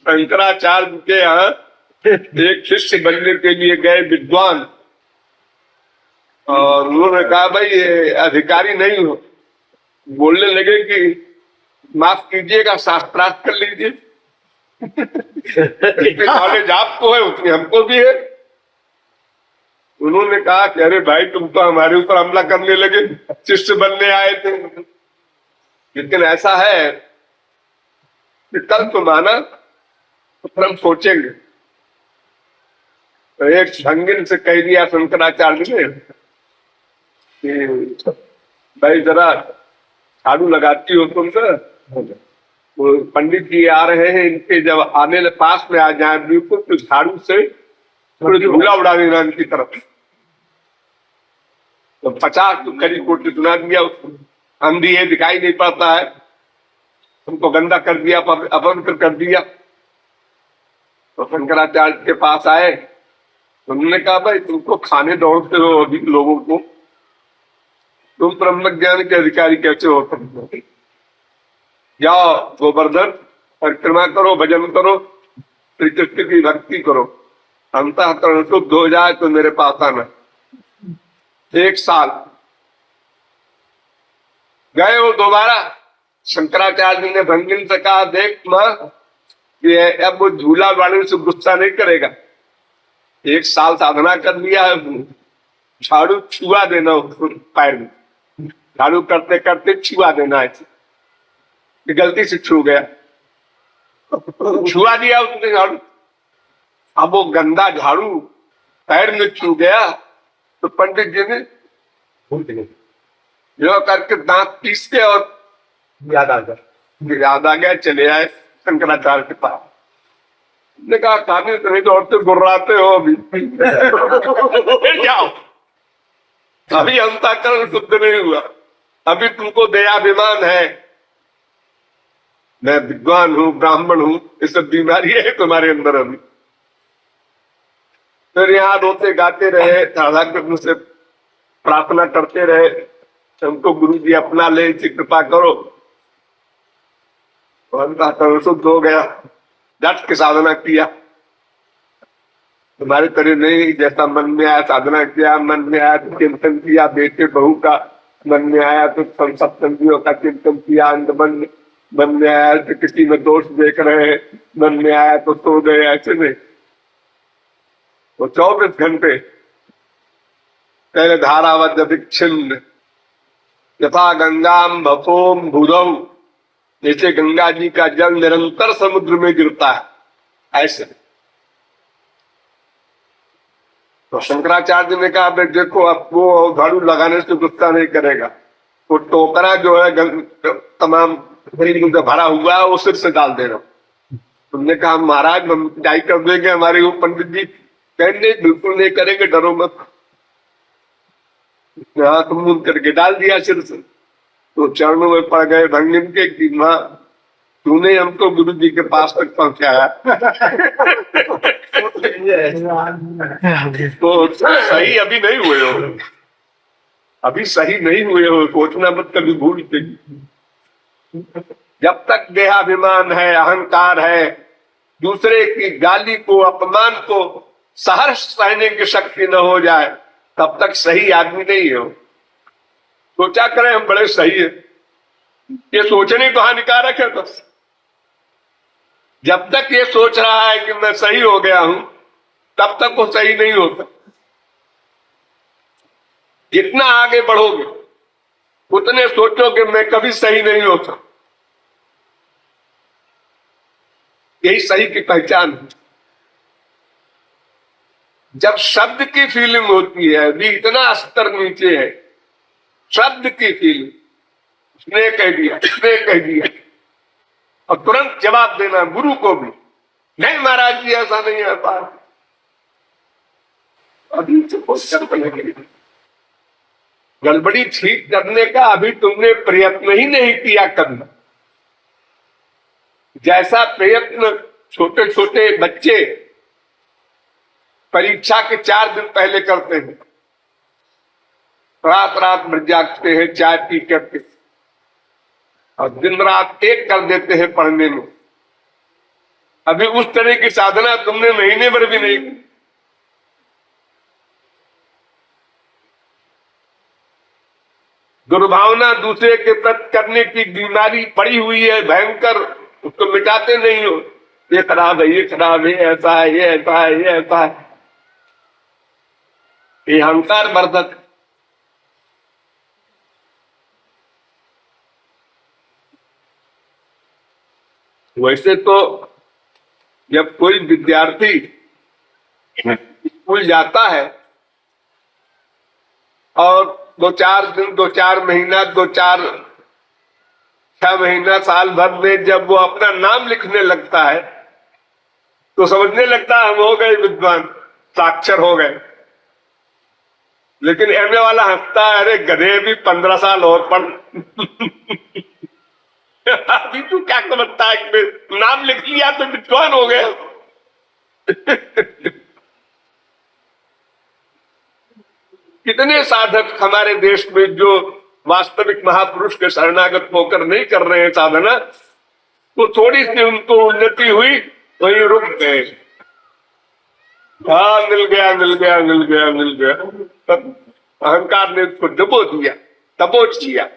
शंकराचार्य के यहाँ एक शिष्य बनने के लिए गए विद्वान, और उन्होंने कहा भाई ये अधिकारी नहीं हो। बोलने लगे कि माफ कीजिएगा, शास्त्रार्थ कर लीजिए। जितनी नॉलेज आपको है उतनी हमको भी है। उन्होंने कहा कि अरे भाई तुम तो हमारे ऊपर हमला करने लगे, शिष्य बनने आए थे। लेकिन ऐसा है कि कल तो माना तो फिर हम सोचेंगे। तो एक संगिन से कह दिया शंकराचार्य ने कि भाई जरा झाड़ू लगाती हो तुम सर। वो पंडित जी आ रहे हैं, इनके जब आने पास में आ जाए बिल्कुल तो झाड़ू से थोड़ी धूला उड़ा देना इनकी तरफ। तो 50 तो करीब कोटि सुना दिया उसको। हम भी ये दिखाई नहीं पड़ता है, तुमको गंदा कर दिया, अपवित्र कर दिया। तो शंकराचार्य के पास आए, उन्होंने कहा भाई तुमको खाने दौड़ते हो अभी लोगों को, तुम ब्रह्म ज्ञान के अधिकारी कैसे हो सकते? जाओ गोवर्धन परिक्रमा करो, भजन करो, श्री कृष्ण की भक्ति करो, अंतःकरण शुद्ध हो जाए तो मेरे पास आना। 1 साल गए वो दोबारा। शंकराचार्य ने भंगिन से कहा देख मां, ये अब वो झूला वाले से गुस्सा नहीं करेगा। 1 साल साधना कर लिया है, झाड़ू छुआ देना उसको पैर में, झाड़ू करते करते छुआ देना ऐसे। गलती से छू गया, छुआ दिया उसने झाड़ू। अब वो गंदा झाड़ू पैर में छू गया तो पंडित जी ने जो करके दांत पीस के और याद आ गया, चले आए शंकराचार्य के पास। ने कहा खाने तो नहीं दौड़ते गुर्राते हो अभी। जाओ, अभी अंतःकरण शुद्ध नहीं हुआ, अभी तुमको दयाभिमान है, मैं विद्वान हूँ, ब्राह्मण हूँ, ये सब बीमारी है तुम्हारे अंदर अभी। फिर यहाँ रोते गाते रहे, राधा कृष्ण से प्रार्थना करते रहे, हमको गुरु जी अपना ले, कृपा करो। अंतःकरण शुद्ध हो गया, डट के साधना किया। तुम्हारे तरह नहीं, जैसा मन में आया साधना किया, मन में आया तो चिंतन किया, बेटे बहू का मन में आया तो सप्तमियों का चिंतन किया, मन में आया तो किसी में दोष देख रहे हैं, मन में आया तो सो गए, ऐसे नहीं। वो 24 घंटे तेरे धारावत विच्छिन्न यथा गंगाम भफोम भूरौ, जैसे गंगा जी का जल निरंतर समुद्र में गिरता है ऐसे। तो शंकराचार्य ने कहा देखो अब वो झाड़ू लगाने से गुस्सा नहीं करेगा, वो टोकरा जो है तमाम भरा हुआ है वो सिर से डाल देना। तुमने कहा महाराज हम पिटाई कर देंगे हमारे वो पंडित जी। कहने बिल्कुल नहीं करेंगे, डरो मत। हाथ मुंह करके डाल दिया सिर से। तो चरणों में पड़ गए भंगिन के कि मां तूने हमको गुरु जी के पास तक पहुंचाया। तो सही अभी नहीं हुए हो, अभी सही नहीं हुए हो, सोचना मत कभी भूल के। जब तक देहाभिमान है, अहंकार है, दूसरे की गाली को, अपमान को सहर्ष सहने की शक्ति न हो जाए, तब तक सही आदमी नहीं हो। सोचा करें हम बड़े सही है, ये सोचने तो हानिकारक है। बस जब तक ये सोच रहा है कि मैं सही हो गया हूं, तब तक वो सही नहीं होता। जितना आगे बढ़ोगे उतने सोचोगे मैं कभी सही नहीं होता। यही सही की पहचान है। जब शब्द की फीलिंग होती है, अभी इतना स्तर नीचे है, शब्द की फीलिंग, उसने कह दिया, उसने कह दिया, और तुरंत जवाब देना गुरु को भी, नहीं महाराज जी ऐसा नहीं है बात। अभी गड़बड़ी ठीक करने का अभी तुमने प्रयत्न ही नहीं किया करना। जैसा प्रयत्न छोटे छोटे बच्चे परीक्षा के 4 दिन पहले करते हैं, रात रात भर जागते हैं चाय पी करके और दिन रात एक कर देते हैं पढ़ने में, अभी उस तरह की साधना तुमने महीने भर भी नहीं की। दुर्भावना दूसरे के प्रति करने की बीमारी पड़ी हुई है भयंकर, उसको मिटाते नहीं हो। ये खराब है, ये खराब है, ऐसा है, ये ऐसा है, ये ऐसा है, ये अहंकार वर्धक। वैसे तो जब कोई विद्यार्थी स्कूल जाता है और 2-4 दिन, 2-4 महीना, 2-4-6 महीना, साल भर में जब वो अपना नाम लिखने लगता है तो समझने लगता है हम हो गए विद्वान, साक्षर हो गए। लेकिन एमए वाला हंसता है, अरे गधे भी 15 साल और पढ़ अभी तू क्या समझता है कि नाम लिख लिया तो विद्वान हो गए। कितने साधक हमारे देश में जो वास्तविक महापुरुष के शरणागत होकर नहीं कर रहे हैं साधना, तो थोड़ी सी उनको उन्नति हुई वहीं रुक गए। हाँ मिल गया, मिल गया, मिल गया, मिल गया, अहंकार ने उसको दबो दिया, दबोच दिया।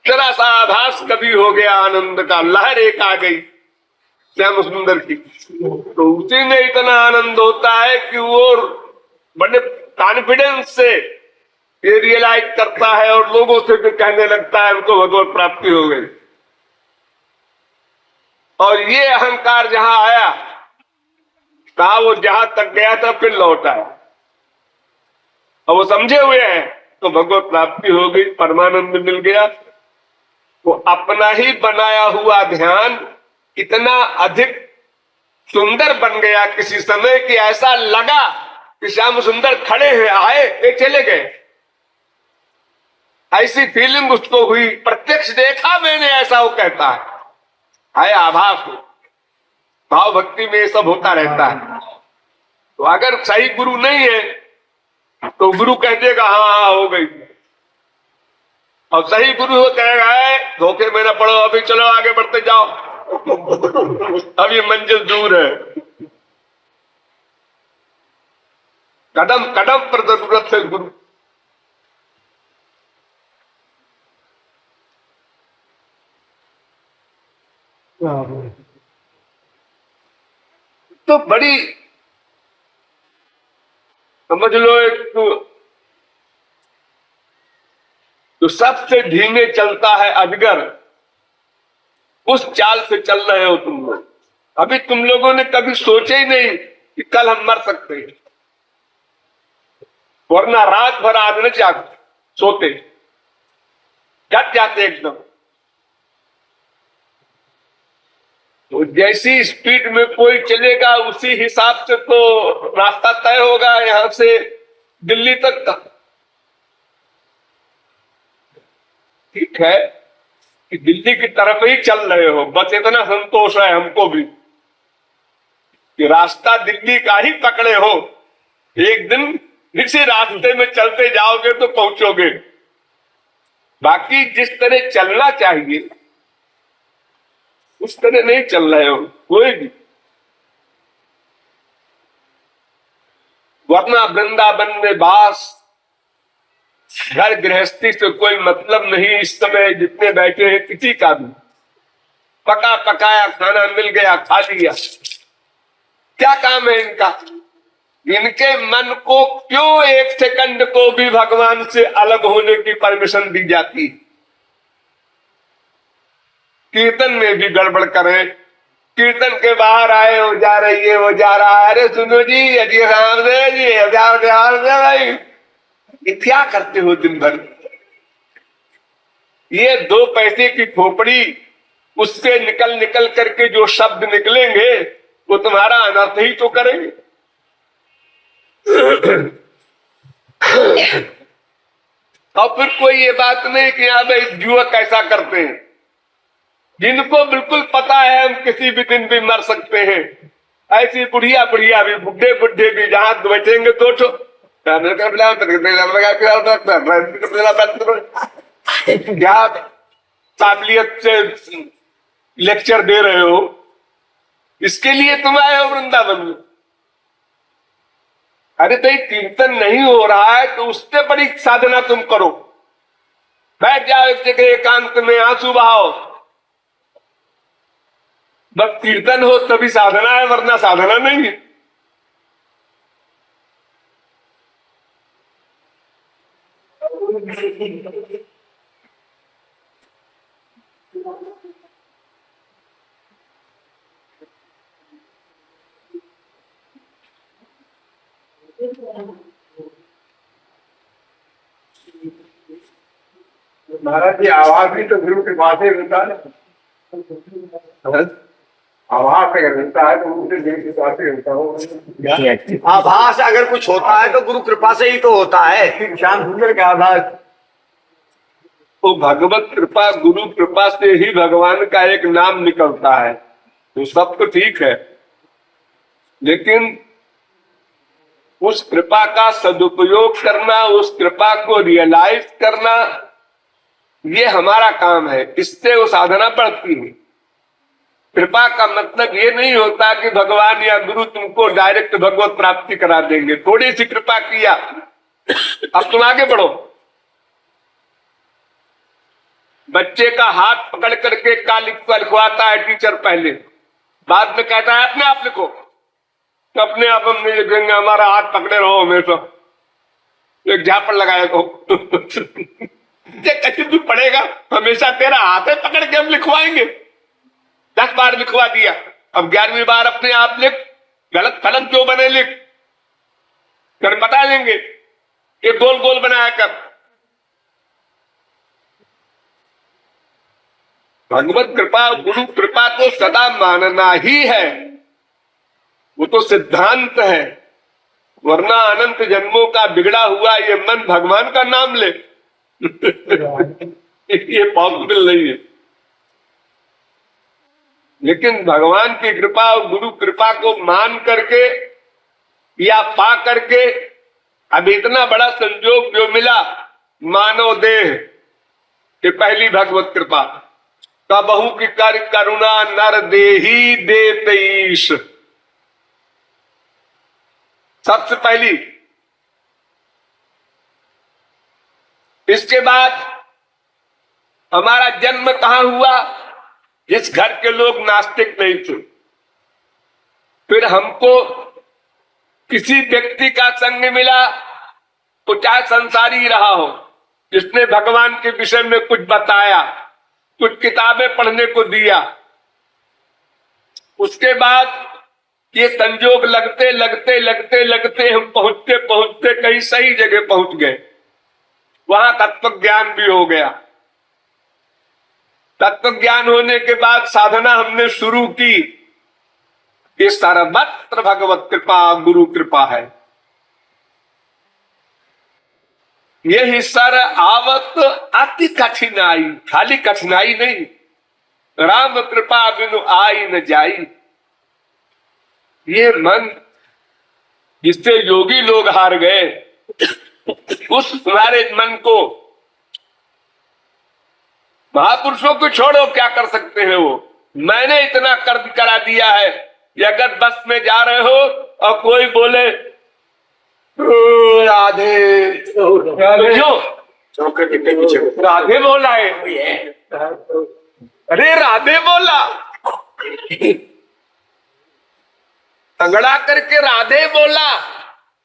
जरा सा आभास कभी हो गया आनंद का, लहर एक आ गई श्याम सुंदर की, तो उसी में इतना आनंद होता है कि वो बड़े कॉन्फिडेंस से ये रियलाइज करता है और लोगों से भी कहने लगता है उनको भगवत प्राप्ति हो गई। और ये अहंकार जहां आया, कहा वो जहां तक गया था फिर लौट आया, और वो समझे हुए हैं तो भगवत प्राप्ति हो गई, परमानंद मिल गया। वो अपना ही बनाया हुआ ध्यान इतना अधिक सुंदर बन गया किसी समय कि ऐसा लगा कि श्याम सुंदर खड़े हैं, आए ये चले गए, ऐसी फीलिंग उसको हुई। प्रत्यक्ष देखा मैंने, ऐसा वो कहता है आभास हो। भाव भक्ति में ये सब होता रहता है। तो अगर सही गुरु नहीं है तो गुरु कह देगा हाँ हो गई, और सही गुरु हो कहेगा धोखे में न पड़ो, अभी चलो आगे बढ़ते जाओ, अभी मंजिल दूर है। कदम कदम पर जरूरत है गुरु। तो बड़ी समझ लो एक तो सबसे धीमे चलता है अजगर, उस चाल से चल रहे हो तुम लोग। अभी तुम लोगों ने कभी सोचे ही नहीं कि कल हम मर सकते हैं, वरना रात भर आदमी जाग सोते, जग जाते एकदम। तो जैसी स्पीड में कोई चलेगा उसी हिसाब से तो रास्ता तय होगा यहां से दिल्ली तक का। ठीक है कि दिल्ली की तरफ ही चल रहे हो, बस इतना संतोष है हमको भी कि रास्ता दिल्ली का ही पकड़े हो। एक दिन इसी रास्ते में चलते जाओगे तो पहुंचोगे। बाकी जिस तरह चलना चाहिए उस तरह नहीं चल रहे हो कोई भी। वरना वृंदावन में बास, घर गृहस्थी से कोई मतलब नहीं इस समय जितने बैठे हैं किसी का भी। पका पकाया खाना मिल गया, खा लिया, क्या काम है इनका? इनके मन को क्यों एक सेकंड को भी भगवान से अलग होने की परमिशन दी जाती? कीर्तन में भी गड़बड़ करें, कीर्तन के बाहर आए वो जा रही है, वो जा रहा है, अरे सुनो जी अजय राम जी भाई, ये क्या करते हो दिन भर? ये 2 पैसे की खोपड़ी, उससे निकल निकल करके जो शब्द निकलेंगे वो तुम्हारा अनर्थ ही तो करेंगे। और फिर कोई ये बात नहीं कि हाँ भाई युवक कैसा करते हैं, जिनको बिल्कुल पता है हम किसी भी दिन भी मर सकते हैं। ऐसी बुढ़िया बुढ़िया भी, बुढ़े बुढ़े भी जहां बैठेंगे तो क्या काबिलियत से लेक्चर दे रहे हो, इसके लिए तुम आए हो वृंदावन में। अरे भाई कीर्तन नहीं हो रहा है तो उससे बड़ी साधना तुम करो, बैठ जाओ एक जगह एकांत में, आंसू बहाओ, बस कीर्तन हो तभी साधना है, वरना साधना नहीं है। महाराज जी आवाज भी तो गुरु के पास ही मिलता है, आवाज अगर मिलता है तो मुझे गुरु के पास ही मिलता हूँ। आभास अगर कुछ होता है तो गुरु कृपा से ही तो होता है। श्याम सुंदर का आभास तो भगवत कृपा, गुरु कृपा से ही भगवान का एक नाम निकलता है, तो सब तो ठीक है, लेकिन उस कृपा का सदुपयोग करना, उस कृपा को रियलाइज करना, ये हमारा काम है। इससे वो साधना बढ़ती है। कृपा का मतलब ये नहीं होता कि भगवान या गुरु तुमको डायरेक्ट भगवत प्राप्ति करा देंगे। थोड़ी सी कृपा किया, अब तुम आगे बढ़ो। बच्चे का हाथ पकड़ करके का लिखवाता है टीचर, पहले बाद में कहता है अपने आप लिखो, तो अपने आप हम नहीं लिखेंगे, हमारा हाथ पकड़े रहो हमेशा, एक झापड़ लगाए को कैसे तू पढ़ेगा, हमेशा तेरा हाथ है पकड़ के हम लिखवाएंगे। 10 बार लिखवा दिया, अब 11वीं बार अपने आप लिख, गलत फलत जो बने लिख कर बता देंगे, ये गोल गोल बनाया कर। भगवत कृपा, गुरु कृपा तो सदा मानना ही है, वो तो सिद्धांत है, वरना अनंत जन्मों का बिगड़ा हुआ ये मन भगवान का नाम ले ये पॉसिबल नहीं है। लेकिन भगवान की कृपा और गुरु कृपा को मान करके या पा करके अब इतना बड़ा संयोग जो मिला, मानव देह कि पहली भगवत कृपा का बहु की कर करुणा नर देही देतईश, सबसे पहली। इसके बाद हमारा जन्म कहां हुआ, जिस घर के लोग नास्तिक नहीं थे, फिर हमको किसी व्यक्ति का संग मिला, तो चाहे संसारी रहा हो, जिसने भगवान के विषय में कुछ बताया, कुछ किताबें पढ़ने को दिया। उसके बाद ये संजोग लगते लगते लगते लगते हम पहुंचते पहुंचते कहीं सही जगह पहुंच गए, वहां तत्व ज्ञान भी हो गया। तत्व ज्ञान होने के बाद साधना हमने शुरू की। ये सर्वत्र भगवत कृपा, गुरु कृपा है। यही सर आवत अति कठिनाई, खाली कठिनाई नहीं, राम कृपा बिनु आई न जाई। ये मन जिससे योगी लोग हार गए, उस तुम्हारे मन को महापुरुषों को छोड़ो, क्या कर सकते हैं वो। मैंने इतना कर करा दिया है कि अगर बस में जा रहे हो और कोई बोले राधे, जो चौकट के पीछे राधे बोला है, अरे राधे बोला, तगड़ा करके राधे बोला,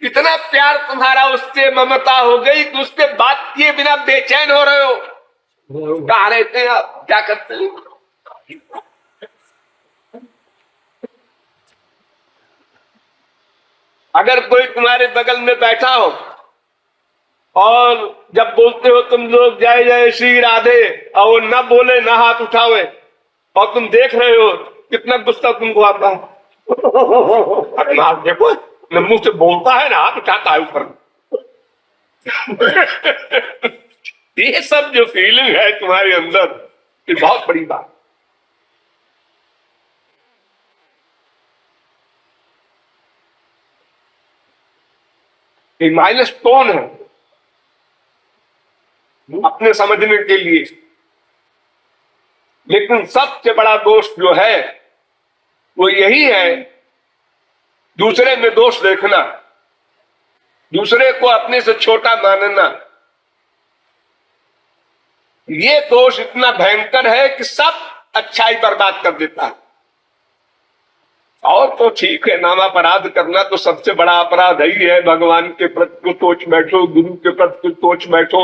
कितना प्यार तुम्हारा उससे, ममता हो गई कि उसके बात किए बिना बेचैन हो रहे हो। कहाँ रहते हैं आप, क्या करते हैं? अगर कोई तुम्हारे बगल में बैठा हो और जब बोलते हो तुम लोग जय जय श्री राधे, और वो न बोले न हाथ उठावे, और तुम देख रहे हो, कितना गुस्सा तुमको आता है। देखो न मुंह से बोलता है ना हाथ उठाता है ऊपर। ये सब जो फीलिंग है तुम्हारे अंदर, ये बहुत बड़ी बात। ये माइलस्टोन है अपने समझने के लिए। लेकिन सबसे बड़ा दोष जो है वो यही है, दूसरे में दोष देखना, दूसरे को अपने से छोटा मानना। ये दोष इतना भयंकर है कि सब अच्छाई बर्बाद कर देता है। और तो ठीक है, नाम अपराध करना तो सबसे बड़ा अपराध ही है। भगवान के प्रति सोच बैठो, गुरु के प्रति सोच बैठो,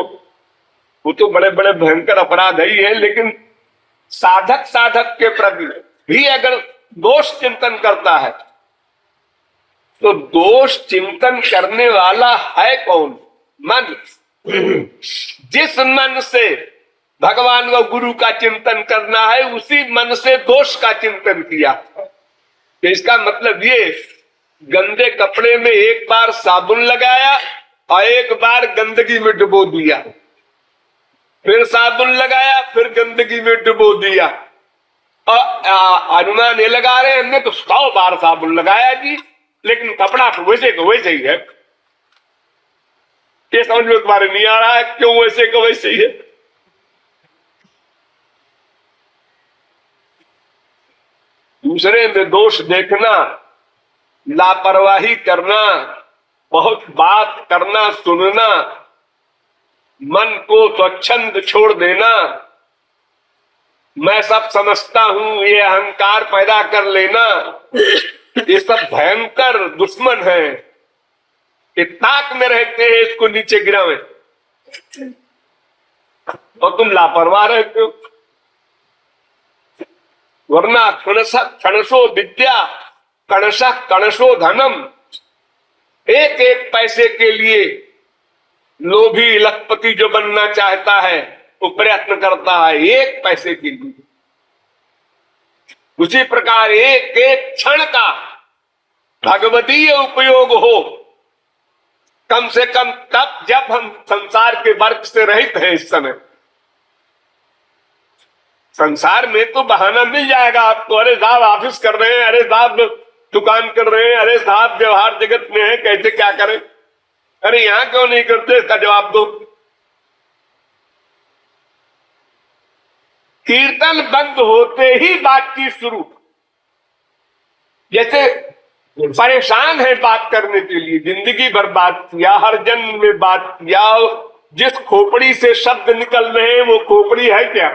वो तो बड़े बड़े भयंकर अपराध ही है। लेकिन साधक के प्रति भी अगर दोष चिंतन करता है तो दोष चिंतन करने वाला है कौन? मन। जिस मन से भगवान व गुरु का चिंतन करना है, उसी मन से दोष का चिंतन किया। तो इसका मतलब ये, गंदे कपड़े में एक बार साबुन लगाया और एक बार गंदगी में डुबो दिया, फिर साबुन लगाया, फिर गंदगी में डुबो दिया। और अनुमान ये लगा रहे हैं हमने तो 100 बार साबुन लगाया जी, लेकिन कपड़ा तो वैसे को वैसे ही है। ये समझ में तुम्हारे नहीं आ रहा है क्यों वैसे को वैसे ही है। दूसरे में दोष देखना, लापरवाही करना, बहुत बात करना, सुनना, मन को स्वच्छंद छोड़ देना, मैं सब समझता हूं, ये अहंकार पैदा कर लेना, ये सब भयंकर दुश्मन है। ये ताक में रहते हैं इसको नीचे गिरावे, और तुम लापरवाह रहते हो। वरना क्षणशो विद्या, कणशः कणशो धनम। एक एक पैसे के लिए लोभी लखपति जो बनना चाहता है वो प्रयत्न करता है एक पैसे के लिए। उसी प्रकार एक एक क्षण का भगवतीय उपयोग हो, कम से कम तब जब हम संसार के वर्ग से रहित हैं। इस समय संसार में तो बहाना मिल जाएगा आपको, अरे साहब ऑफिस कर रहे हैं, अरे साहब दुकान कर रहे हैं, अरे साहब व्यवहार जगत में है, कैसे क्या करें, अरे यहां क्यों नहीं करते, इसका जवाब दो। कीर्तन बंद होते ही बातचीत शुरू। जैसे परेशान है बात करने के लिए, जिंदगी भर बात किया, हर जन्म में बात किया, जिस खोपड़ी से शब्द निकल रहे हैं वो खोपड़ी है क्या?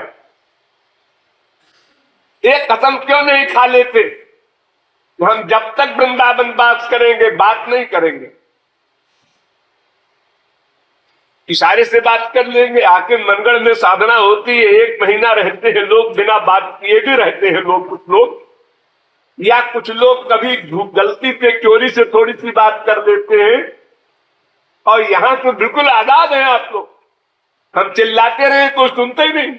एक कसम क्यों नहीं खा लेते, हम जब तक वृंदावन वास करेंगे बात नहीं करेंगे। इशारे से बात कर लेंगे। आके मनगढ़ में साधना होती है, 1 महीना रहते हैं लोग, बिना बात किए भी रहते हैं लोग, कुछ लोग, या कुछ लोग कभी गलती से चोरी से थोड़ी सी बात कर देते हैं। और यहां तो बिल्कुल आजाद है आप लोग, हम चिल्लाते रहे तो सुनते ही नहीं।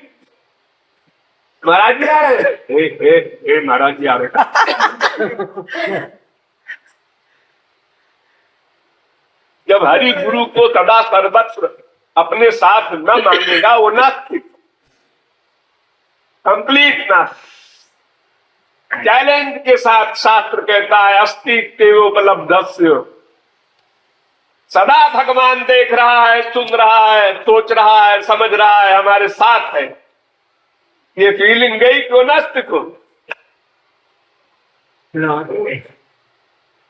महाराज जी आ रहे, महाराज जी आ रहे। जब हरि गुरु को सदा सर्वत्र अपने साथ न मानेगा वो नास्तिक, कंप्लीट नास्तिक। चैलेंज के साथ शास्त्र कहता है अस्तित्वोपलब्धस्य। सदा भगवान देख रहा है, सुन रहा है, सोच रहा है, समझ रहा है, हमारे साथ है। ये फीलिंग गई तो नास्तिक हो।